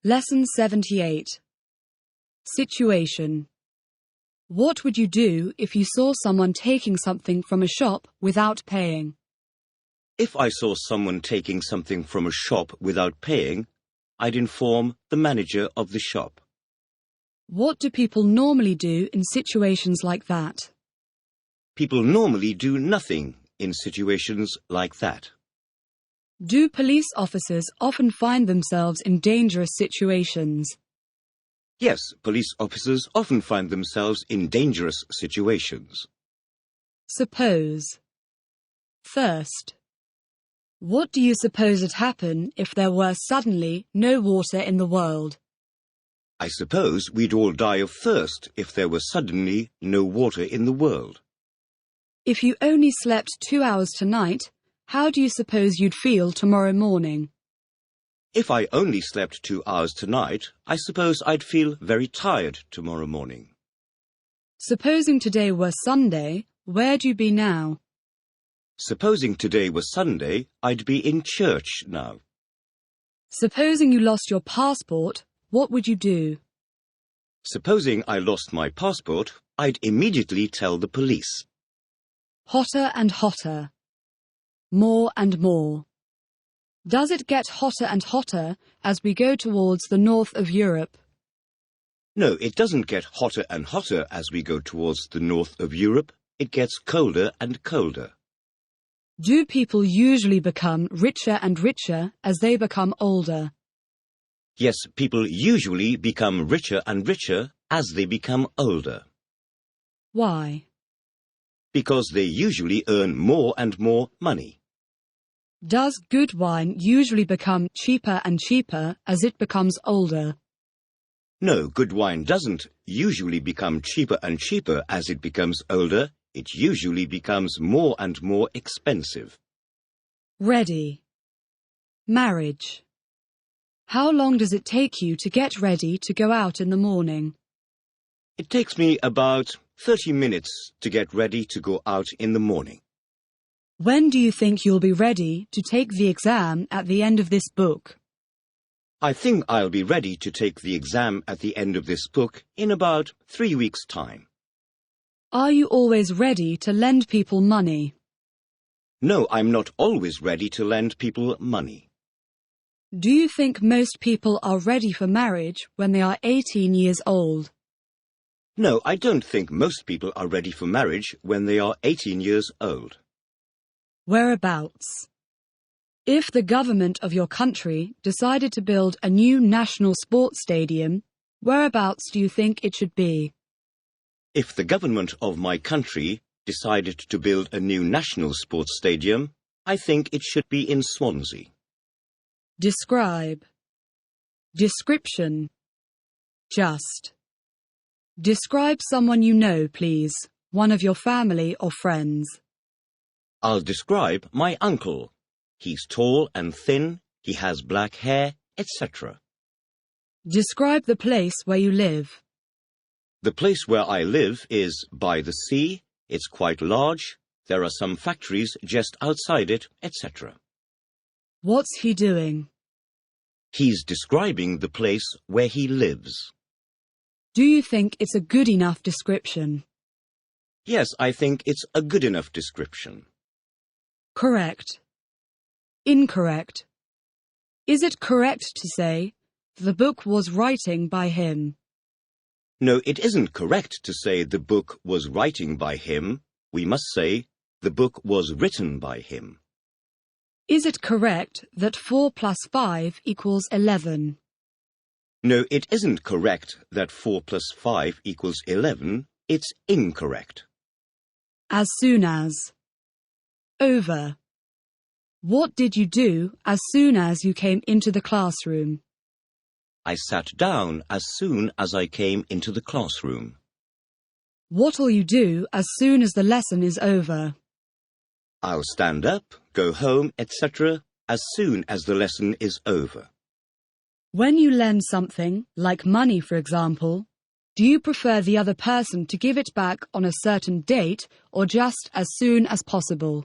Lesson 78. Situation. What would you do if you saw someone taking something from a shop without paying? If I saw someone taking something from a shop without paying, I'd inform the manager of the shop. What do people normally do in situations like that? People normally do nothing in situations like that. Do police officers often find themselves in dangerous situations? Yes, police officers often find themselves in dangerous situations. Suppose. First. What do you suppose would happen if there were suddenly no water in the world? I suppose we'd all die of thirst if there were suddenly no water in the world. If you only slept 2 hours tonight, how do you suppose you'd feel tomorrow morning? If I only slept 2 hours tonight, I suppose I'd feel very tired tomorrow morning. Supposing today were Sunday, where'd you be now? Supposing today was Sunday, I'd be in church now. Supposing you lost your passport, what would you do? Supposing I lost my passport, I'd immediately tell the police. Hotter and hotter. More and more. Does it get hotter and hotter as we go towards the north of Europe? No, it doesn't get hotter and hotter as we go towards the north of Europe. It gets colder and colder. Do people usually become richer and richer as they become older? Yes, people usually become richer and richer as they become older. Why? Because they usually earn more and more money. Does good wine usually become cheaper and cheaper as it becomes older? No, good wine doesn't usually become cheaper and cheaper as it becomes older. It usually becomes more and more expensive. Ready. Marriage. How long does it take you to get ready to go out in the morning? It takes me about 30 minutes to get ready to go out in the morning. When do you think you'll be ready to take the exam at the end of this book? I think I'll be ready to take the exam at the end of this book in about 3 weeks' time. Are you always ready to lend people money? No, I'm not always ready to lend people money. Do you think most people are ready for marriage when they are 18 years old? No, I don't think most people are ready for marriage when they are 18 years old. Whereabouts? If the government of your country decided to build a new national sports stadium, whereabouts do you think it should be? If the government of my country decided to build a new national sports stadium, I think it should be in Swansea. Describe. Description. Just. Describe someone you know, please. One of your family or friends. I'll describe my uncle. He's tall and thin, he has black hair, etc. Describe the place where you live. The place where I live is by the sea, it's quite large, there are some factories just outside it, etc. What's he doing? He's describing the place where he lives. Do you think it's a good enough description? Yes, I think it's a good enough description. Correct. Incorrect. Is it correct to say, the book was writing by him? No, it isn't correct to say the book was writing by him. We must say, the book was written by him. Is it correct that 4 plus 5 equals 11? No, it isn't correct that 4 plus 5 equals 11. It's incorrect. As soon as. Over. What did you do as soon as you came into the classroom? I sat down as soon as I came into the classroom. What'll you do as soon as the lesson is over? I'll stand up, go home, etc. as soon as the lesson is over. When you lend something, like money for example, do you prefer the other person to give it back on a certain date or just as soon as possible?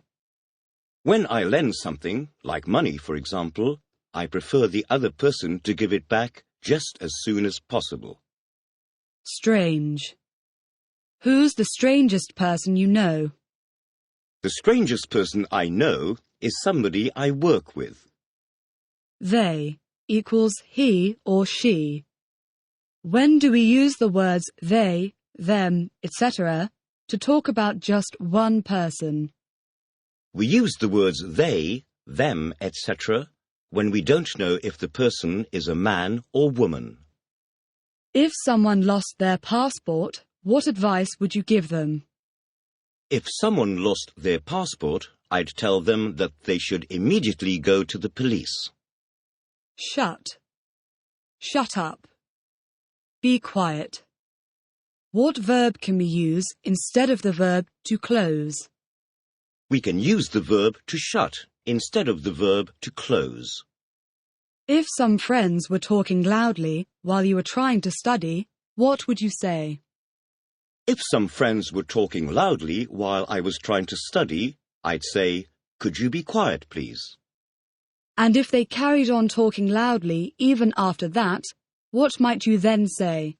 When I lend something, like money for example, I prefer the other person to give it back just as soon as possible. Strange. Who's the strangest person you know? The strangest person I know is somebody I work with. They equals he or she. When do we use the words they, them, etc. to talk about just one person? We use the words they, them, etc. when we don't know if the person is a man or woman. If someone lost their passport, what advice would you give them? If someone lost their passport, I'd tell them that they should immediately go to the police. Shut. Shut up. Be quiet. What verb can we use instead of the verb to close? We can use the verb to shut instead of the verb to close. If some friends were talking loudly while you were trying to study, what would you say? If some friends were talking loudly while I was trying to study, I'd say, "Could you be quiet, please?" And if they carried on talking loudly even after that, what might you then say?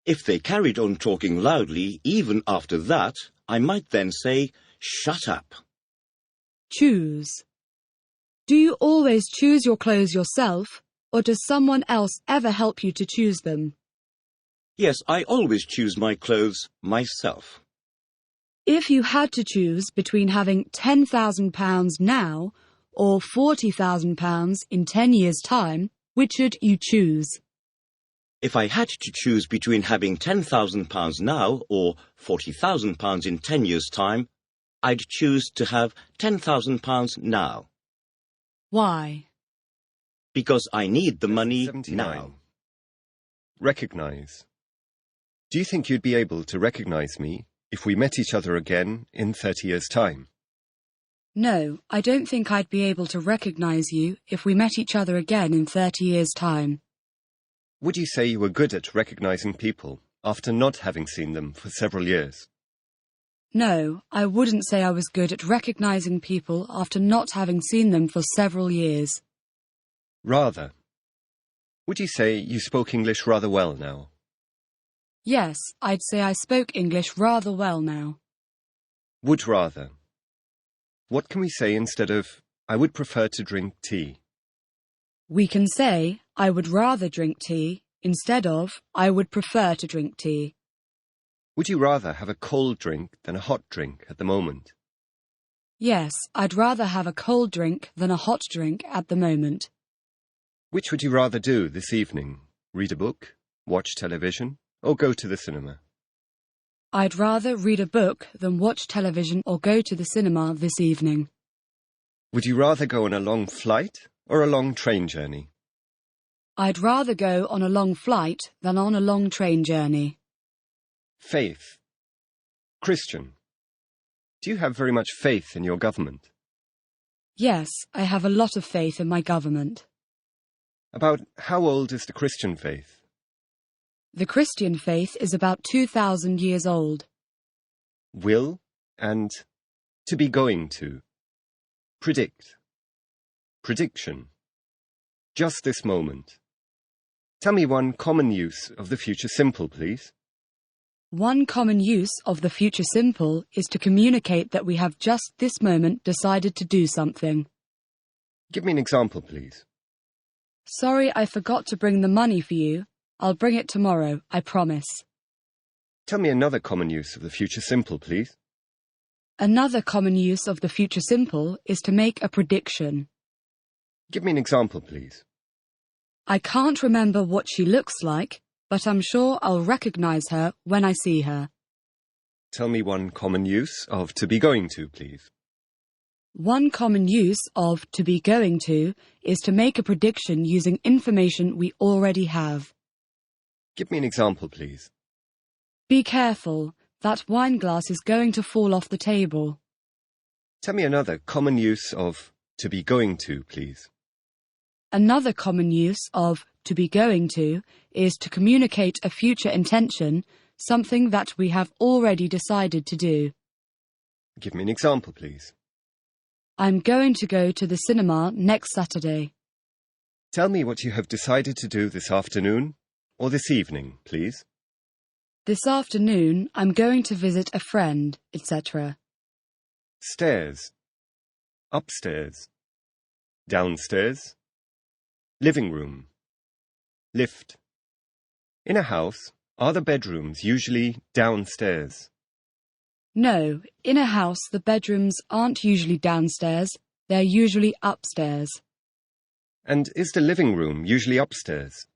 If they carried on talking loudly even after that, I might then say, "Shut up." Choose. Do you always choose your clothes yourself, or does someone else ever help you to choose them? Yes, I always choose my clothes myself. If you had to choose between having £10,000 now or £40,000 in 10 years' time, which should you choose? If I had to choose between having £10,000 now or £40,000 in 10 years' time, I'd choose to have £10,000 now. Why? Because I need the money 79. now. Recognize. Do you think you'd be able to recognize me if we met each other again in 30 years' time? No, I don't think I'd be able to recognize you if we met each other again in 30 years' time. Would you say you were good at recognizing people after not having seen them for several years? No, I wouldn't say I was good at recognizing people after not having seen them for several years. Rather. Would you say you spoke English rather well now? Yes, I'd say I spoke English rather well now. Would rather. What can we say instead of, I would prefer to drink tea? We can say, I would rather drink tea, instead of, I would prefer to drink tea. Would you rather have a cold drink than a hot drink at the moment? Yes, I'd rather have a cold drink than a hot drink at the moment. Which would you rather do this evening? Read a book, watch television, or go to the cinema? I'd rather read a book than watch television or go to the cinema this evening. Would you rather go on a long flight or a long train journey? I'd rather go on a long flight than on a long train journey. Faith. Christian. Do you have very much faith in your government? Yes, I have a lot of faith in my government. About how old is the Christian faith? The Christian faith is about 2,000 years old. Will and to be going to. Predict. Prediction. Just this moment. Tell me one common use of the future simple, please. One common use of the future simple is to communicate that we have just this moment decided to do something. Give me an example, please. Sorry, I forgot to bring the money for you. I'll bring it tomorrow, I promise. Tell me another common use of the future simple, please. Another common use of the future simple is to make a prediction. Give me an example, please. I can't remember what she looks like, but I'm sure I'll recognize her when I see her. Tell me one common use of to be going to, please. One common use of to be going to is to make a prediction using information we already have. Give me an example, please. Be careful, that wine glass is going to fall off the table. Tell me another common use of to be going to, please. Another common use of to be going to is to communicate a future intention, something that we have already decided to do. Give me an example, please. I'm going to go to the cinema next Saturday. Tell me what you have decided to do this afternoon or this evening, please. This afternoon I'm going to visit a friend, etc. Stairs. Upstairs. Downstairs. Living room. Lift. In a house, are the bedrooms usually downstairs? No, in a house the bedrooms aren't usually downstairs, they're usually upstairs. And is the living room usually upstairs?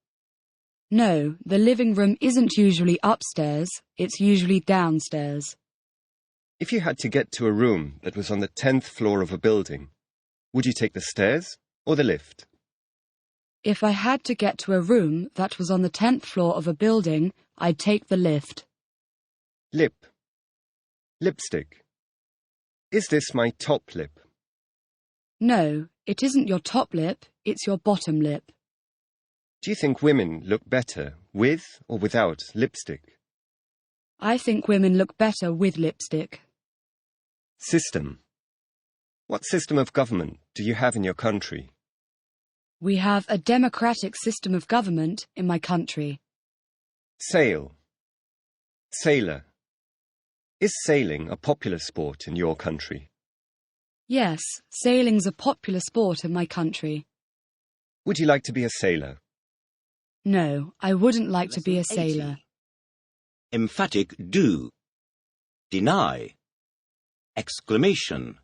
No, the living room isn't usually upstairs, it's usually downstairs. If you had to get to a room that was on the 10th floor of a building, would you take the stairs or the lift? If I had to get to a room that was on the 10th floor of a building, I'd take the lift. Lip. Lipstick. Is this my top lip? No, it isn't your top lip, it's your bottom lip. Do you think women look better with or without lipstick? I think women look better with lipstick. System. What system of government do you have in your country? We have a democratic system of government in my country. Sail. Sailor. Is sailing a popular sport in your country? Yes, sailing's a popular sport in my country. Would you like to be a sailor? No, I wouldn't like to be a Lesson sailor. 80. Emphatic do. Deny. Exclamation.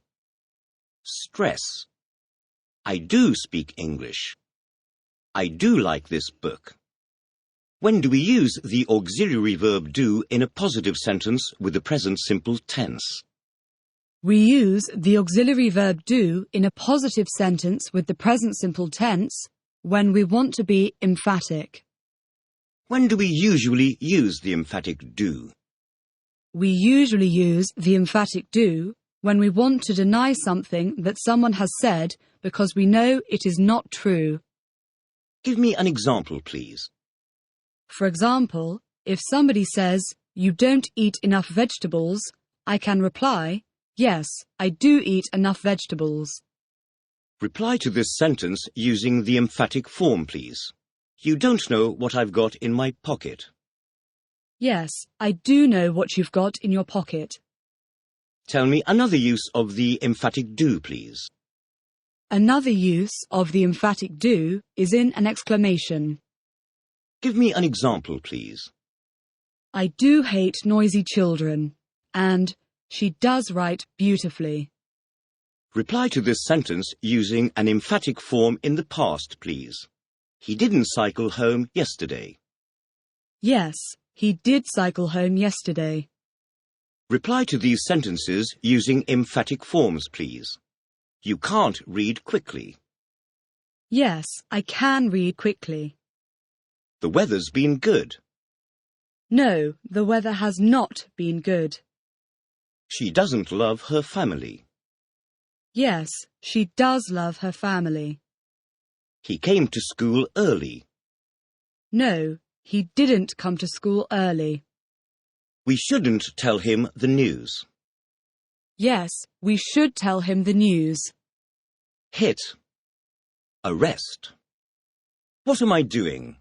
Stress. I do speak English. I do like this book. When do we use the auxiliary verb do in a positive sentence with the present simple tense? We use the auxiliary verb do in a positive sentence with the present simple tense when we want to be emphatic. When do we usually use the emphatic do? We usually use the emphatic do when we want to deny something that someone has said because we know it is not true. Give me an example, please. For example, if somebody says, "You don't eat enough vegetables," I can reply, "Yes, I do eat enough vegetables." Reply to this sentence using the emphatic form, please. You don't know what I've got in my pocket. Yes, I do know what you've got in your pocket. Tell me another use of the emphatic do, please. Another use of the emphatic do is in an exclamation. Give me an example, please. I do hate noisy children, and she does write beautifully. Reply to this sentence using an emphatic form in the past, please. He didn't cycle home yesterday. Yes, he did cycle home yesterday. Reply to these sentences using emphatic forms, please. You can't read quickly. Yes, I can read quickly. The weather's been good. No, the weather has not been good. She doesn't love her family. Yes, she does love her family. He came to school early. No, he didn't come to school early. We shouldn't tell him the news. Yes, we should tell him the news. Hit. Arrest. What am I doing?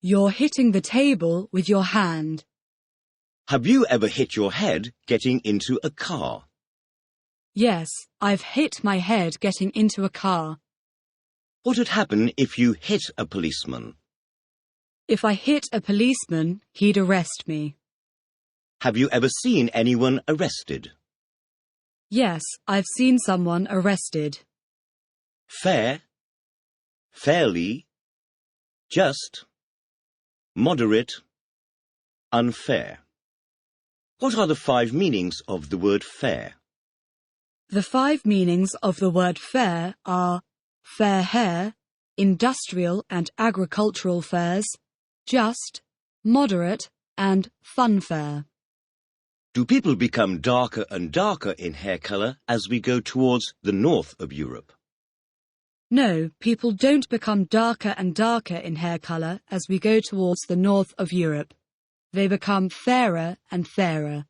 You're hitting the table with your hand. Have you ever hit your head getting into a car? Yes, I've hit my head getting into a car. What would happen if you hit a policeman? If I hit a policeman, he'd arrest me. Have you ever seen anyone arrested? Yes, I've seen someone arrested. Fair, fairly, just, moderate, unfair. What are the 5 meanings of the word fair? The 5 meanings of the word fair are fair hair, industrial and agricultural fairs, just, moderate, and funfair. Do people become darker and darker in hair colour as we go towards the north of Europe? No, people don't become darker and darker in hair colour as we go towards the north of Europe. They become fairer and fairer.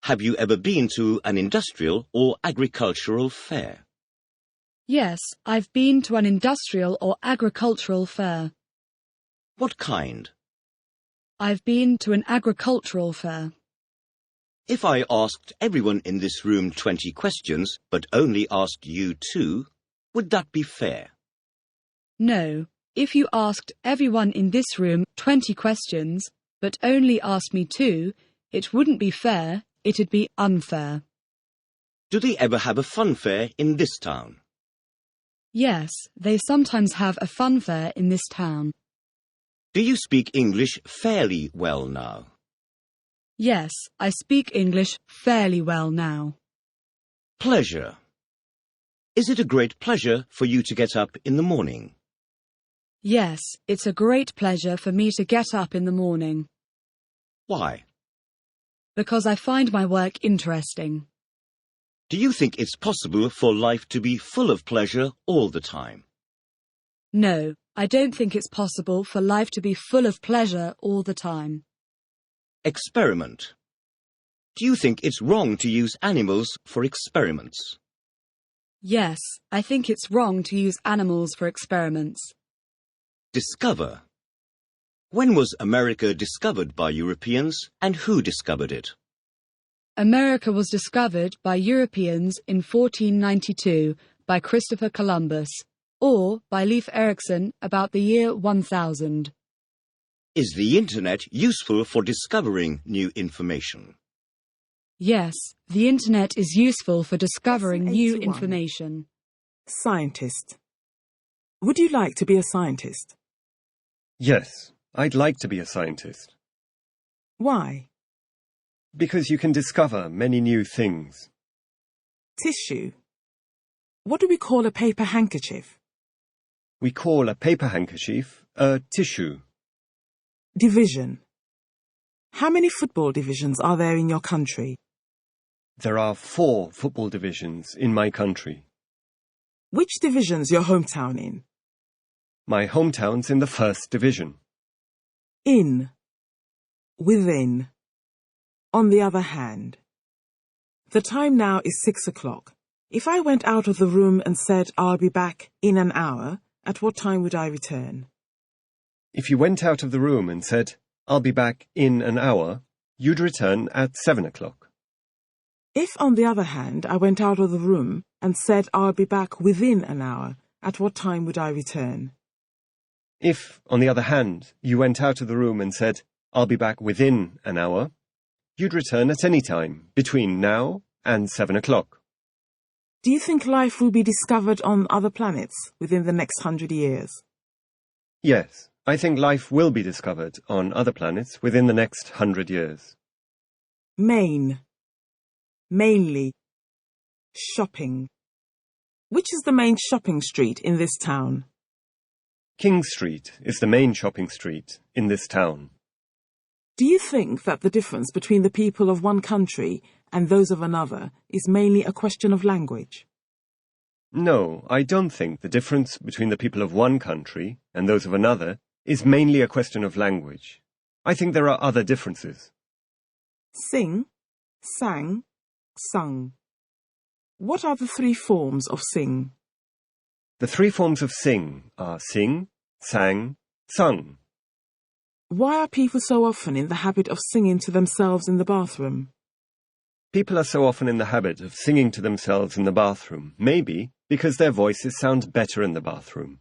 Have you ever been to an industrial or agricultural fair? Yes, I've been to an industrial or agricultural fair. What kind? I've been to an agricultural fair. If I asked everyone in this room 20 questions, but only asked you 2, would that be fair? No, if you asked everyone in this room 20 questions, but only asked me 2, it wouldn't be fair, it'd be unfair. Do they ever have a fun fair in this town? Yes, they sometimes have a fun fair in this town. Do you speak English fairly well now? Yes, I speak English fairly well now. Pleasure. Is it a great pleasure for you to get up in the morning? Yes, it's a great pleasure for me to get up in the morning. Why? Because I find my work interesting. Do you think it's possible for life to be full of pleasure all the time? No, I don't think it's possible for life to be full of pleasure all the time. Experiment. Do you think it's wrong to use animals for experiments? Yes, I think it's wrong to use animals for experiments. Discover. When was America discovered by Europeans, and who discovered it? America was discovered by Europeans in 1492 by Christopher Columbus, or by Leif Erikson about the year 1000. Is the Internet useful for discovering new information? Yes, the Internet is useful for discovering Lesson new 81. information. Scientist. Would you like to be a scientist? Yes, I'd like to be a scientist. Why? Because you can discover many new things. Tissue. What do we call a paper handkerchief? We call a paper handkerchief a tissue. Division. How many football divisions are there in your country? There are 4 football divisions in my country. Which division's your hometown in? My hometown's in the 1st division. In. Within. On the other hand. The time now is 6 o'clock. If I went out of the room and said I'll be back in an hour, at what time would I return? If you went out of the room and said, I'll be back in an hour, you'd return at 7 o'clock. If, on the other hand, I went out of the room and said I'll be back within an hour, at what time would I return? If, on the other hand, you went out of the room and said, I'll be back within an hour, you'd return at any time between now and 7 o'clock. Do you think life will be discovered on other planets within the next 100 years? Yes, I think life will be discovered on other planets within the next 100 years. Main. Mainly. Shopping. Which is the main shopping street in this town? King Street is the main shopping street in this town. Do you think that the difference between the people of one country and those of another is mainly a question of language? No, I don't think the difference between the people of one country and those of another is mainly a question of language. I think there are other differences. Sing, sang, sung. What are the 3 forms of sing? The 3 forms of sing are sing, sang, sung. Why are people so often in the habit of singing to themselves in the bathroom? People are so often in the habit of singing to themselves in the bathroom, maybe because their voices sound better in the bathroom.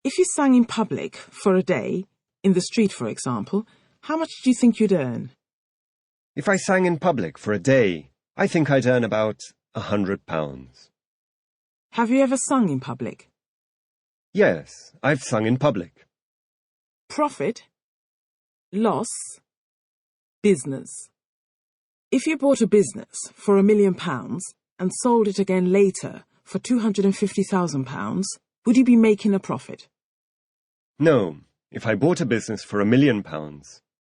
If you sang in public for a day, in the street for example, how much do you think you'd earn? If I sang in public for a day, I think I'd earn about £100. Have you ever sung in public? Yes, I've sung in public. Profit, loss, business. If you bought a business for £1 million and sold it again later for £250,000, would you be making a profit? No, if I bought a business for £1 million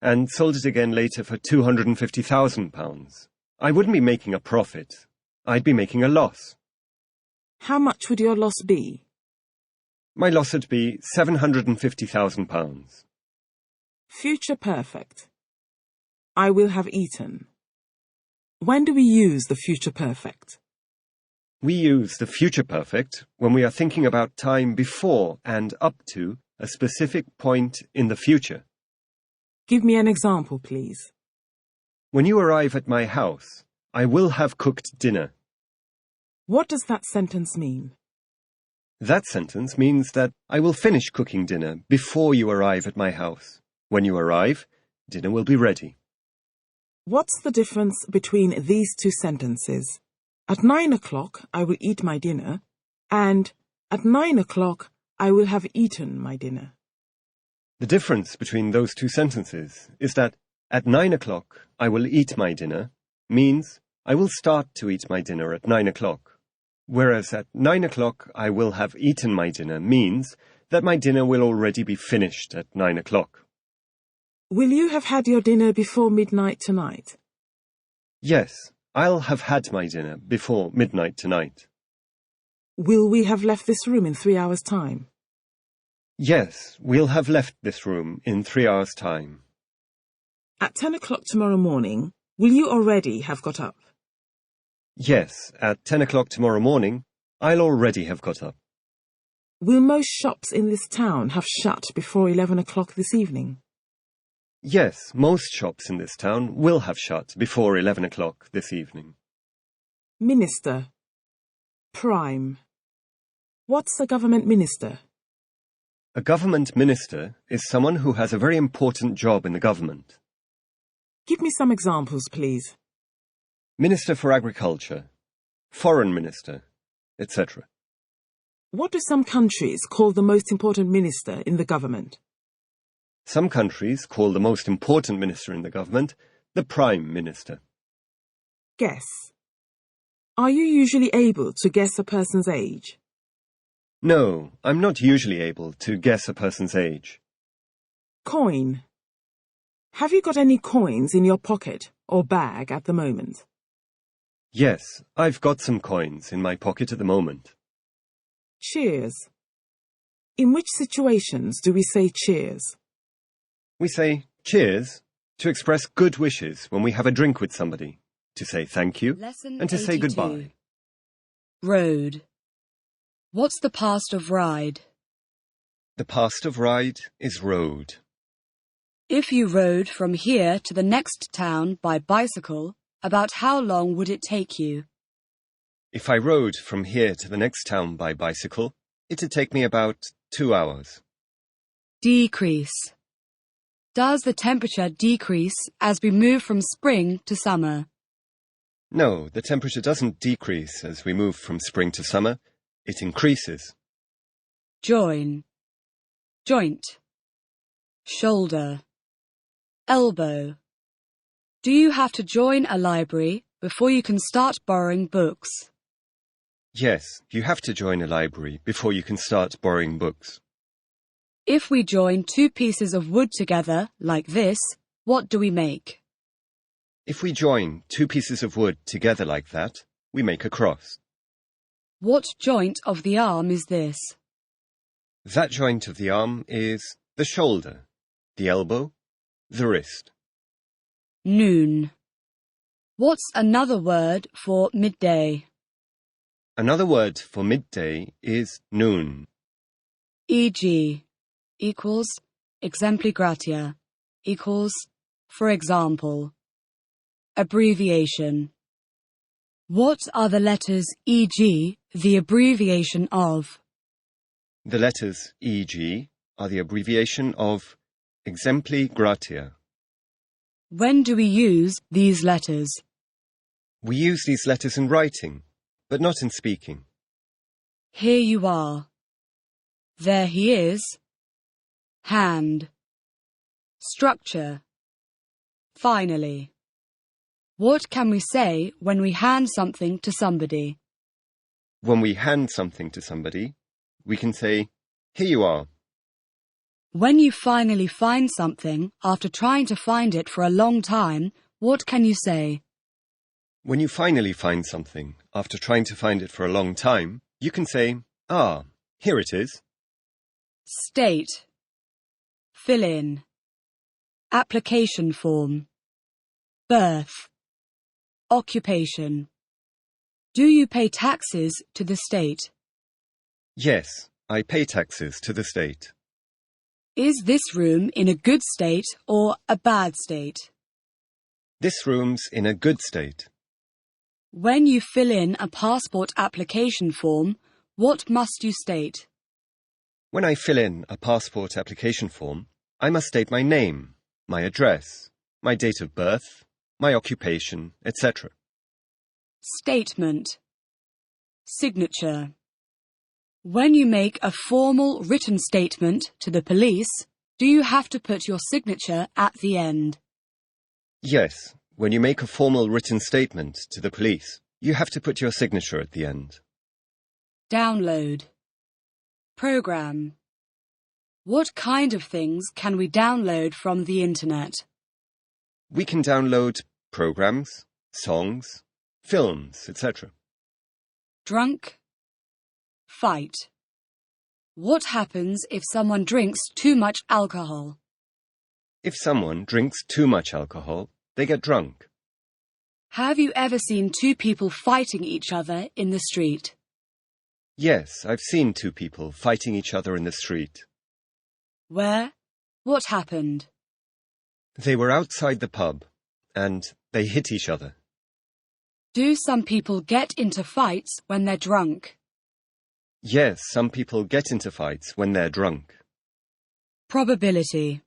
and sold it again later for £250,000, I wouldn't be making a profit. I'd be making a loss. How much would your loss be? My loss would be £750,000. Future perfect. I will have eaten. When do we use the future perfect? We use the future perfect when we are thinking about time before and up to a specific point in the future. Give me an example, please. When you arrive at my house, I will have cooked dinner. What does that sentence mean? That sentence means that I will finish cooking dinner before you arrive at my house. When you arrive, dinner will be ready. What's the difference between these two sentences? At 9 o'clock, I will eat my dinner, and at 9 o'clock, I will have eaten my dinner. The difference between those two sentences is that at 9 o'clock, I will eat my dinner means I will start to eat my dinner at 9 o'clock, whereas at 9 o'clock, I will have eaten my dinner means that my dinner will already be finished at 9 o'clock. Will you have had your dinner before midnight tonight? Yes, I'll have had my dinner before midnight tonight. Will we have left this room in 3 hours' time? Yes, we'll have left this room in 3 hours' time. At 10 o'clock tomorrow morning, will you already have got up? Yes, at 10 o'clock tomorrow morning, I'll already have got up. Will most shops in this town have shut before 11 o'clock this evening? Yes, most shops in this town will have shut before 11 o'clock this evening. Minister. Prime. What's a government minister? A government minister is someone who has a very important job in the government. Give me some examples, please. Minister for Agriculture, Foreign Minister, etc. What do some countries call the most important minister in the government? Some countries call the most important minister in the government the Prime Minister. Guess. Are you usually able to guess a person's age? No, I'm not usually able to guess a person's age. Coin. Have you got any coins in your pocket or bag at the moment? Yes, I've got some coins in my pocket at the moment. Cheers. In which situations do we say cheers? We say cheers to express good wishes when we have a drink with somebody, to say thank you, Lesson and to say 82. goodbye. Road. What's the past of ride? The past of ride is road. If you rode from here to the next town by bicycle, about how long would it take you? If I rode from here to the next town by bicycle, it'd take me about 2 hours. Decrease. Does the temperature decrease as we move from spring to summer? No, the temperature doesn't decrease as we move from spring to summer. It increases. Join. Joint. Shoulder. Elbow. Do you have to join a library before you can start borrowing books? Yes, you have to join a library before you can start borrowing books. If we join two pieces of wood together, like this, what do we make? If we join two pieces of wood together like that, we make a cross. What joint of the arm is this? That joint of the arm is the shoulder, the elbow, the wrist. Noon. What's another word for midday? Another word for midday is noon. E.g. equals exempli gratia equals for example. Abbreviation. What are the letters e.g. the abbreviation of? The letters e.g. are the abbreviation of exempli gratia. When do we use these letters? We use these letters in writing, but not in speaking. Here you are. There he is. Hand. Structure. Finally. What can we say when we hand something to somebody? When we hand something to somebody, we can say, "Here you are." When you finally find something after trying to find it for a long time, what can you say? When you finally find something after trying to find it for a long time, you can say, "Ah, here it is." State. Fill in. Application form. Birth. Occupation. Do you pay taxes to the state? Yes, I pay taxes to the state. Is this room in a good state or a bad state? This room's in a good state. When you fill in a passport application form, what must you state? When I fill in a passport application form, I must state my name, my address, my date of birth, my occupation, etc. Statement. Signature. When you make a formal written statement to the police, do you have to put your signature at the end? Yes, when you make a formal written statement to the police, you have to put your signature at the end. Download. Program. What kind of things can we download from the internet? We can download programs, songs, films, etc. Drunk. Fight. What happens if someone drinks too much alcohol? If someone drinks too much alcohol, they get drunk. Have you ever seen two people fighting each other in the street? Yes, I've seen two people fighting each other in the street. Where? What happened? They were outside the pub, and they hit each other. Do some people get into fights when they're drunk? Yes, some people get into fights when they're drunk. Probability.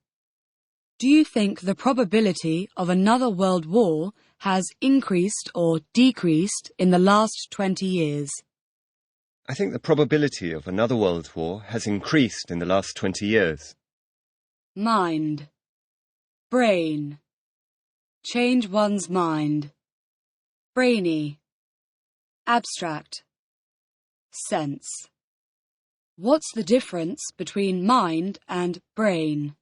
Do you think the probability of another world war has increased or decreased in the last 20 years? I think the probability of another world war has increased in the last 20 years. Mind. Brain. Change one's mind. Brainy. Abstract. Sense. What's the difference between mind and brain?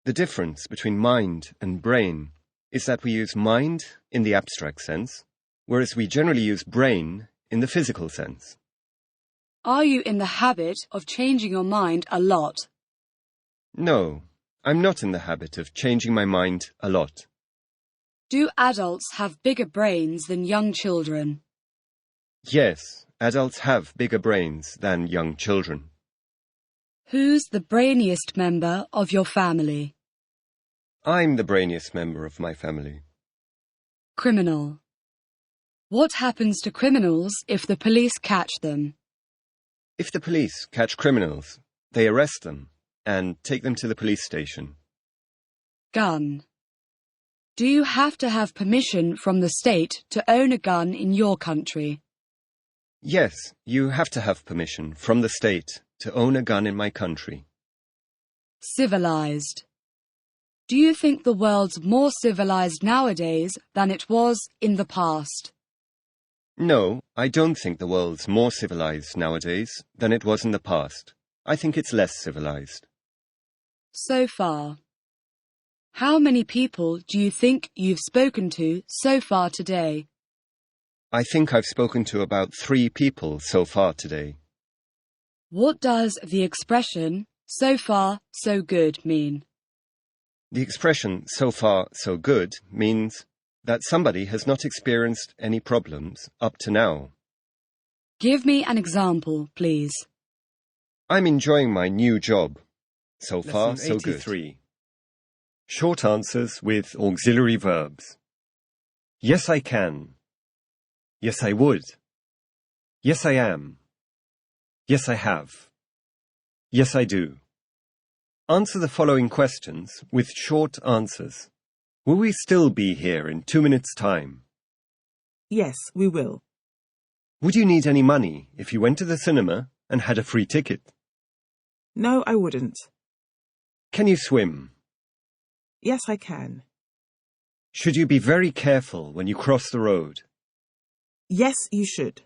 The difference between mind and brain is that we use mind in the abstract sense, whereas we generally use brain in the physical sense. Are you in the habit of changing your mind a lot? No, I'm not in the habit of changing my mind a lot. Do adults have bigger brains than young children? Yes, adults have bigger brains than young children. Who's the brainiest member of your family? I'm the brainiest member of my family. Criminal. What happens to criminals if the police catch them? If the police catch criminals, they arrest them and take them to the police station. Gun. Do you have to have permission from the state to own a gun in your country? Yes, you have to have permission from the state to own a gun in my country. Civilized. Do you think the world's more civilized nowadays than it was in the past? No, I don't think the world's more civilized nowadays than it was in the past. I think it's less civilized. So far. How many people do you think you've spoken to so far today? I think I've spoken to about 3 people so far today. What does the expression, so far, so good, mean? The expression, so far, so good, means that somebody has not experienced any problems up to now. Give me an example, please. I'm enjoying my new job. So far, Lesson so 83. good. Short answers with auxiliary verbs. Yes, I can. Yes, I would. Yes, I am. Yes, I have. Yes, I do. Answer the following questions with short answers. Will we still be here in 2 minutes' time? Yes, we will. Would you need any money if you went to the cinema and had a free ticket? No, I wouldn't. Can you swim? Yes, I can. Should you be very careful when you cross the road? Yes, you should.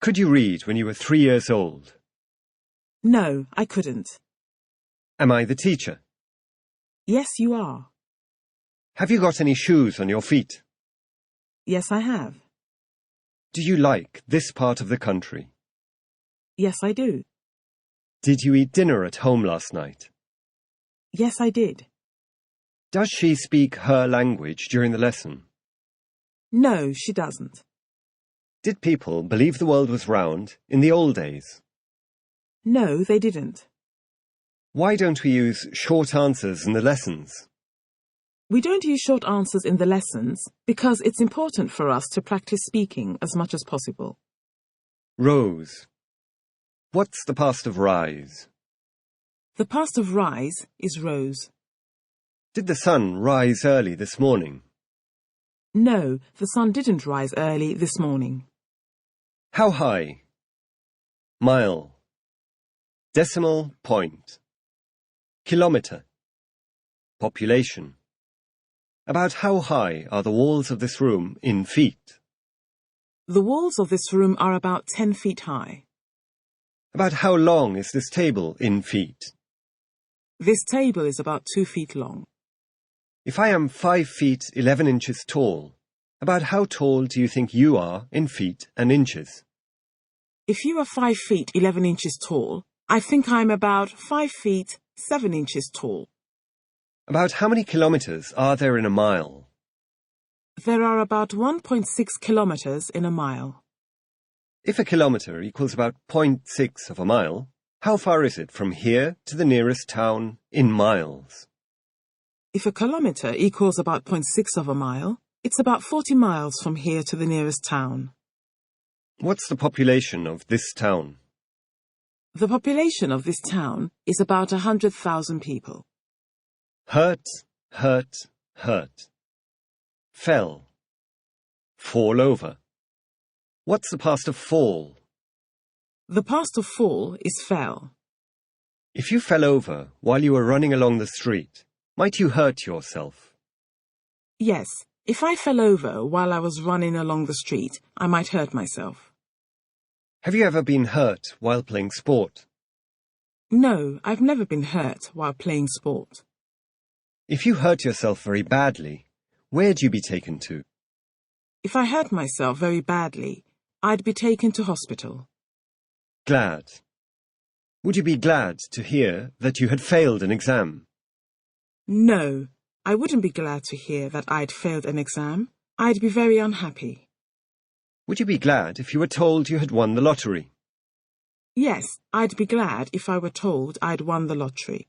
Could you read when you were 3 years old? No, I couldn't. Am I the teacher? Yes, you are. Have you got any shoes on your feet? Yes, I have. Do you like this part of the country? Yes, I do. Did you eat dinner at home last night? Yes, I did. Does she speak her language during the lesson? No, she doesn't. Did people believe the world was round in the old days? No, they didn't. Why don't we use short answers in the lessons? We don't use short answers in the lessons because it's important for us to practice speaking as much as possible. Rose. What's the past of rise? The past of rise is rose. Did the sun rise early this morning? No, the sun didn't rise early this morning. How high? Mile. Decimal point. Kilometre. Population. About how high are the walls of this room in feet? The walls of this room are about 10 feet high. About how long is this table in feet? This table is about 2 feet long. If I am 5 feet 11 inches tall, about how tall do you think you are in feet and inches? If you are 5 feet 11 inches tall, I think I'm about 5 feet 7 inches tall. About how many kilometres are there in a mile? There are about 1.6 kilometres in a mile. If a kilometre equals about 0.6 of a mile, how far is it from here to the nearest town in miles? If a kilometre equals about 0.6 of a mile, it's about 40 miles from here to the nearest town. What's the population of this town? The population of this town is about 100,000 people. Hurt, hurt, hurt. Fell. Fall over. What's the past of fall? The past of fall is fell. If you fell over while you were running along the street, might you hurt yourself? Yes, if I fell over while I was running along the street, I might hurt myself. Have you ever been hurt while playing sport? No, I've never been hurt while playing sport. If you hurt yourself very badly, where'd you be taken to? If I hurt myself very badly, I'd be taken to hospital. Glad. Would you be glad to hear that you had failed an exam? No, I wouldn't be glad to hear that I'd failed an exam. I'd be very unhappy. Would you be glad if you were told you had won the lottery? Yes, I'd be glad if I were told I'd won the lottery.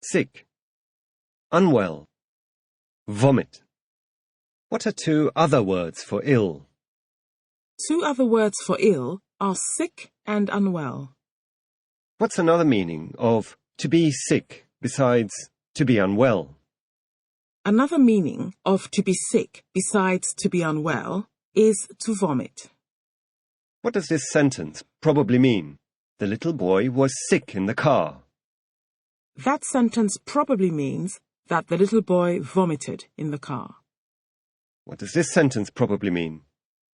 Sick. Unwell. Vomit. What are 2 other words for ill? 2 other words for ill are sick and unwell. What's another meaning of to be sick besides to be unwell? Another meaning of to be sick besides to be unwell is to vomit. What does this sentence probably mean? The little boy was sick in the car. That sentence probably means that the little boy vomited in the car. What does this sentence probably mean?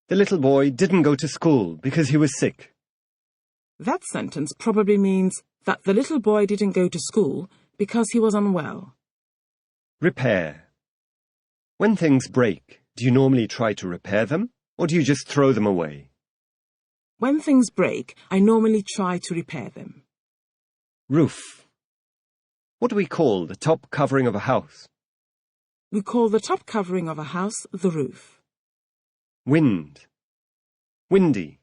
The little boy didn't go to school because he was sick. That sentence probably means that the little boy didn't go to school because he was unwell. Repair. When things break, do you normally try to repair them, or do you just throw them away? When things break, I normally try to repair them. Roof. What do we call the top covering of a house? We call the top covering of a house the roof. Wind. Windy.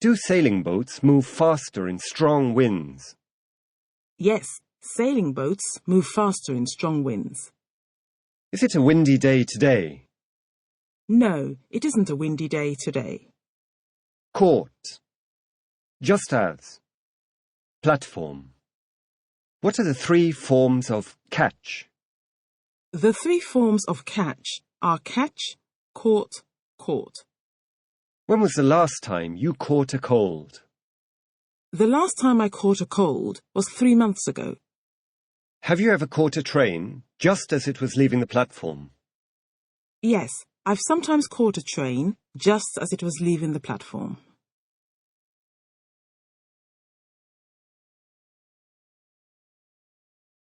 Do sailing boats move faster in strong winds? Yes, sailing boats move faster in strong winds. Is it a windy day today? No, it isn't a windy day today. Court. Just as. Platform. What are the 3 forms of catch? The 3 forms of catch are catch, caught, caught. When was the last time you caught a cold? The last time I caught a cold was 3 months ago. Have you ever caught a train just as it was leaving the platform? Yes, I've sometimes caught a train just as it was leaving the platform.